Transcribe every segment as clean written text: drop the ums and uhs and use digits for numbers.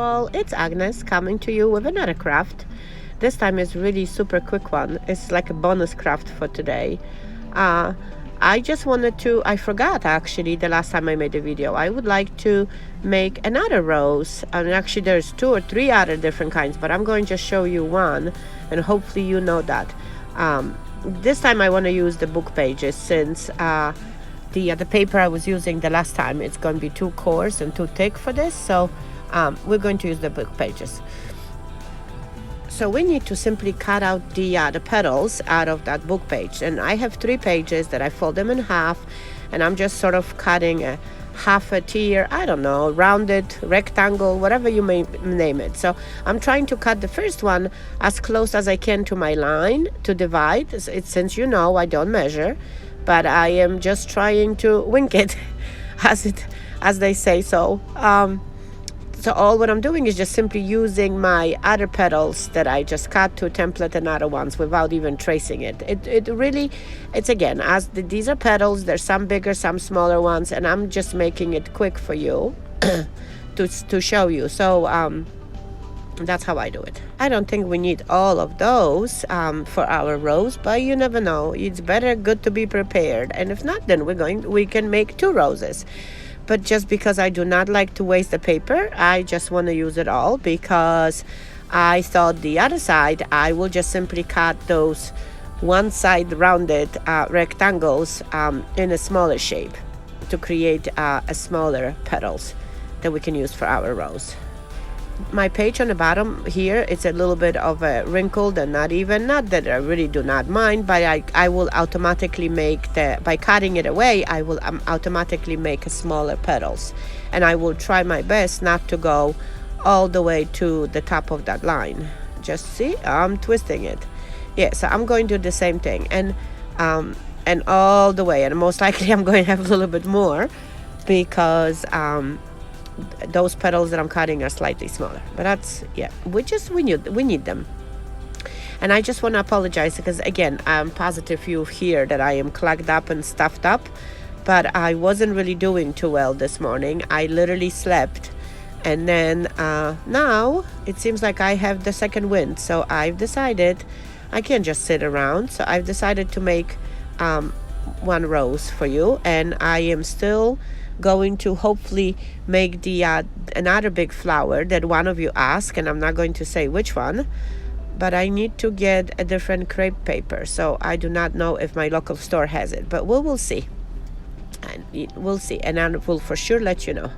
all, it's Agnes coming to you with another craft. This time is really super quick one. It's like a bonus craft for today. uh, I forgot actually the last time I made a video. I would like to make another rose, and actually there's 2 or 3 other different kinds, but I'm going to show you one, and hopefully you know that. This time I want to use the book pages, since the paper I was using the last time, it's going to be too coarse and too thick for this, so we're going to use the book pages. So we need to simply cut out the petals out of that book page, and I have 3 pages that I fold them in half, and I'm just sort of cutting a half a tier, I don't know, rounded rectangle, whatever you may name it. So I'm trying to cut the first one as close as I can to my line to divide. Since you know I don't measure, but I am just trying to wing it as they say. So so all what I'm doing is just simply using my other petals that I just cut to template another ones without even tracing it. It's again, these are petals, there's some bigger, some smaller ones, and I'm just making it quick for you to show you. So that's how I do it. I don't think we need all of those for our rose, but you never know. It's good to be prepared. And if not, then we can make 2 roses. But just because I do not like to waste the paper, I just want to use it all, because I thought the other side, I will just simply cut those one side rounded rectangles in a smaller shape to create a smaller petals that we can use for our rose. My page on the bottom here, it's a little bit of a wrinkled and not even, not that I really do not mind, but I will automatically make by cutting it away, I will automatically make a smaller petals, and I will try my best not to go all the way to the top of that line. Just see, I'm twisting it. Yeah, so I'm going to do the same thing, and all the way, and most likely I'm going to have a little bit more, because those petals that I'm cutting are slightly smaller, but that's, yeah, we need them. And I just want to apologize, because again, I'm positive you hear that I am clogged up and stuffed up, but I wasn't really doing too well this morning. I literally slept, and then now it seems like I have the second wind, so I've decided I can't just sit around, so I've decided to make one rose for you, and I am still going to hopefully make the another big flower that one of you asked, and I'm not going to say which one, but I need to get a different crepe paper, so I do not know if my local store has it, but we'll see, and we'll see, and I will for sure let you know.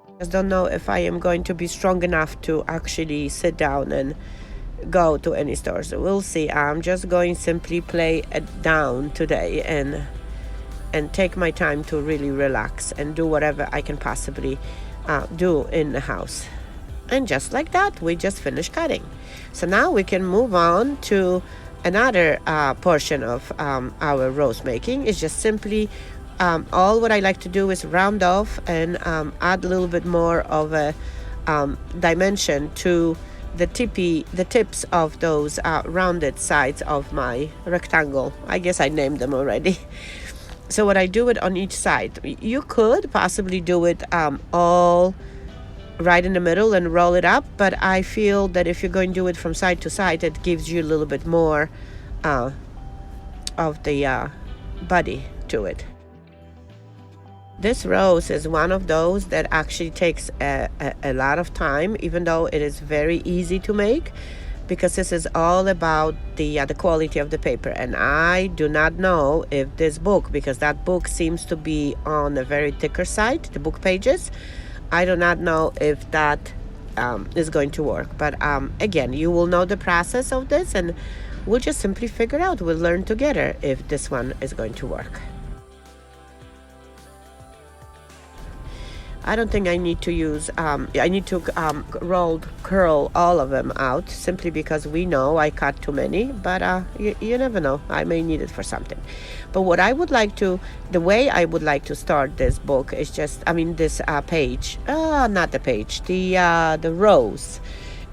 I just don't know if I am going to be strong enough to actually sit down and go to any store, so we'll see. I'm just going simply play it down today and take my time to really relax and do whatever I can possibly do in the house. And just like that, we just finished cutting. So now we can move on to another portion of our rose making. Is just simply all what I like to do is round off and add a little bit more of a dimension to the tips of those rounded sides of my rectangle. I guess I named them already. So what I do it on each side. You could possibly do it all right in the middle and roll it up, but I feel that if you're going to do it from side to side, it gives you a little bit more of the body to it. This rose is one of those that actually takes a lot of time, even though it is very easy to make, because this is all about the quality of the paper. And I do not know if this book, because that book seems to be on a very thicker side, the book pages, I do not know if that is going to work. But again, you will know the process of this, and we'll just simply figure out, we'll learn together if this one is going to work. I don't think I need to use, I need to curl all of them out, simply because we know I cut too many, but you never know, I may need it for something. But what I would like to, the way I would like to start this book is just, this page, not the page, the rose,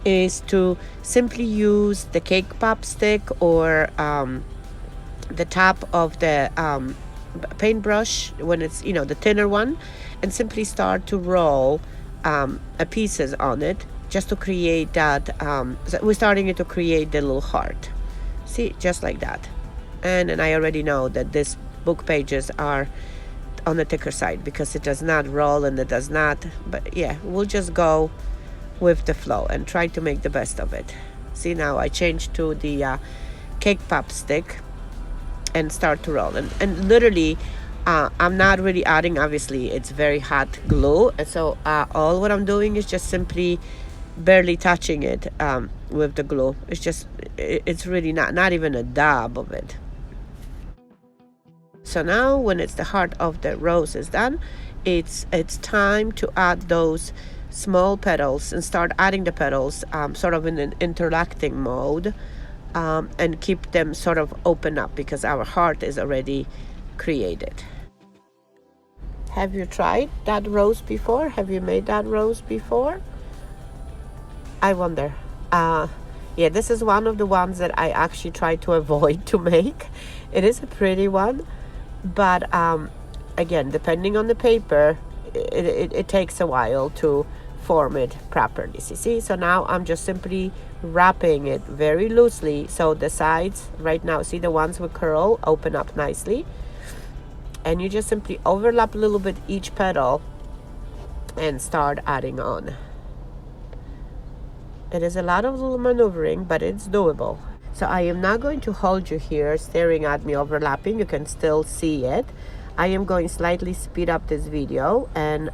is to simply use the cake pop stick or the top of the paintbrush, when it's, the thinner one, and simply start to roll pieces on it, just to create that. So we're starting it to create the little heart. See, just like that. And I already know that these book pages are on the thicker side because it does not roll and it does not. But yeah, we'll just go with the flow and try to make the best of it. See, now I changed to the cake pop stick and start to roll. And literally, I'm not really adding, obviously, it's very hot glue. And so all what I'm doing is just simply barely touching it with the glue. It's really not even a dab of it. So now when it's the heart of the rose is done, it's time to add those small petals and start adding the petals sort of in an interacting mode, and keep them sort of open up because our heart is already created. Have you tried that rose before? Have you made that rose before? I wonder. Yeah, this is one of the ones that I actually try to avoid to make. It is a pretty one, but again, depending on the paper, it takes a while to form it properly. See, so now I'm just simply wrapping it very loosely, so the sides right now, see the ones with curl open up nicely, and you just simply overlap a little bit each petal and start adding on. It is a lot of little maneuvering, but it's doable. So I am not going to hold you here staring at me overlapping. You can still see it. I am going slightly speed up this video and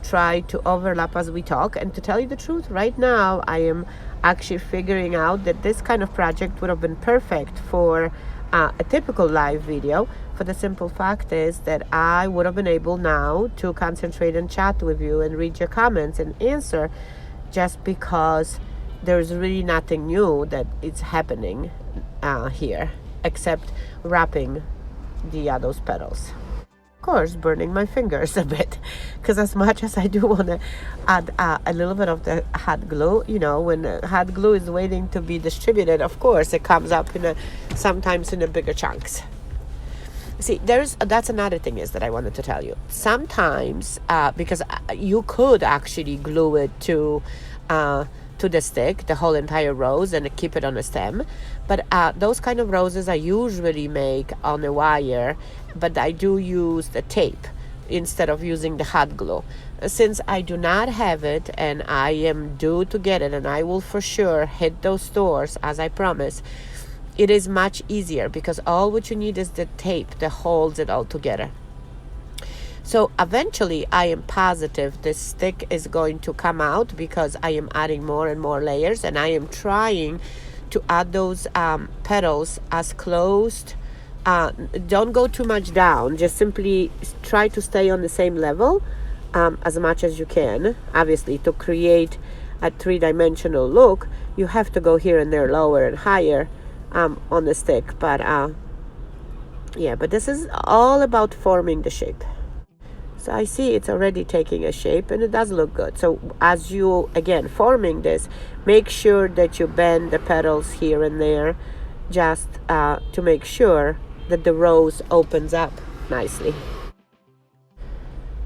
try to overlap as we talk. And to tell you the truth, right now I am actually figuring out that this kind of project would have been perfect for a typical live video, for the simple fact is that I would have been able now to concentrate and chat with you and read your comments and answer, just because there's really nothing new that is happening here except wrapping those petals. Of course, burning my fingers a bit, because as much as I do want to add a little bit of the hot glue, you know, when hot glue is waiting to be distributed, of course it comes up sometimes in a bigger chunks. See, that's another thing is that I wanted to tell you. Sometimes, because you could actually glue it to the stick, the whole entire rose, and keep it on a stem. But those kind of roses I usually make on a wire, but I do use the tape instead of using the hot glue. Since I do not have it and I am due to get it, and I will for sure hit those stores as I promise, it is much easier because all what you need is the tape that holds it all together. So eventually I am positive this stick is going to come out because I am adding more and more layers, and I am trying to add those petals as close. Don't go too much down, just simply try to stay on the same level as much as you can. Obviously, to create a three-dimensional look, you have to go here and there lower and higher on the stick, but yeah, but this is all about forming the shape. So I see it's already taking a shape and it does look good. So as you, again, forming this, make sure that you bend the petals here and there, just to make sure that the rose opens up nicely.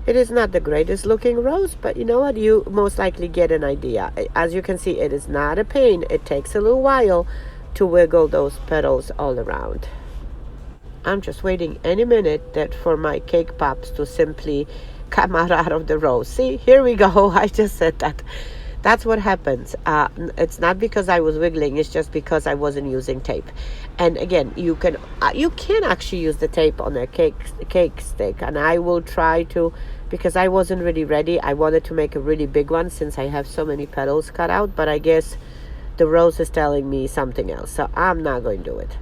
It is not the greatest looking rose, but you know what? You most likely get an idea. As you can see, it is not a pain. It takes a little while to wiggle those petals all around. I'm just waiting any minute that for my cake pops to simply come out of the rose. See, here we go. I just said that. That's what happens. It's not because I was wiggling. It's just because I wasn't using tape. And again, you can actually use the tape on a cake stick. And I will try to, because I wasn't really ready. I wanted to make a really big one since I have so many petals cut out. But I guess the rose is telling me something else. So I'm not going to do it.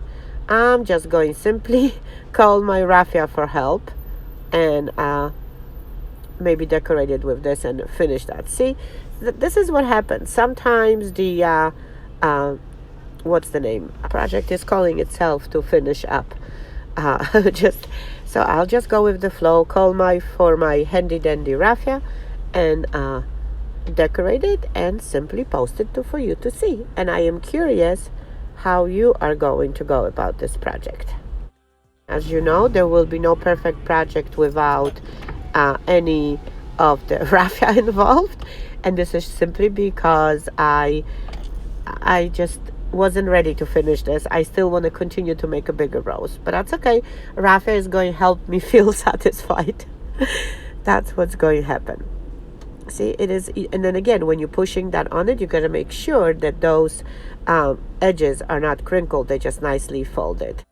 I'm just going simply call my raffia for help and maybe decorate it with this and finish that. See, this is what happens. Sometimes the what's the name? A project is calling itself to finish up. So I'll just go with the flow, call for my handy dandy raffia, and decorate it and simply post it for you to see. And I am curious how you are going to go about this project. As you know, there will be no perfect project without any of the raffia involved, and this is simply because I just wasn't ready to finish this. I still want to continue to make a bigger rose, but that's okay. Raffia is going to help me feel satisfied. That's what's going to happen. See, it is. And then again, when you're pushing that on it, you got to make sure that those edges are not crinkled. They're just nicely folded.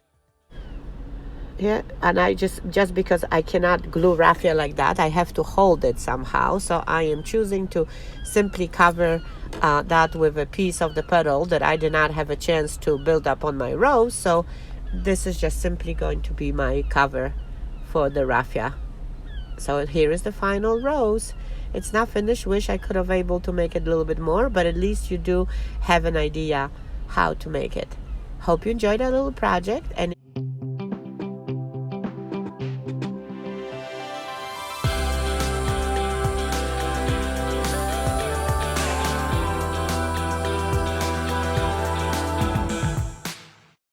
Yeah, and I just because I cannot glue raffia like that, I have to hold it somehow. So I am choosing to simply cover that with a piece of the petal that I did not have a chance to build up on my rose. So this is just simply going to be my cover for the raffia. So here is the final rose. It's not finished. Wish I could have able to make it a little bit more, but at least you do have an idea how to make it. Hope you enjoyed our little project, and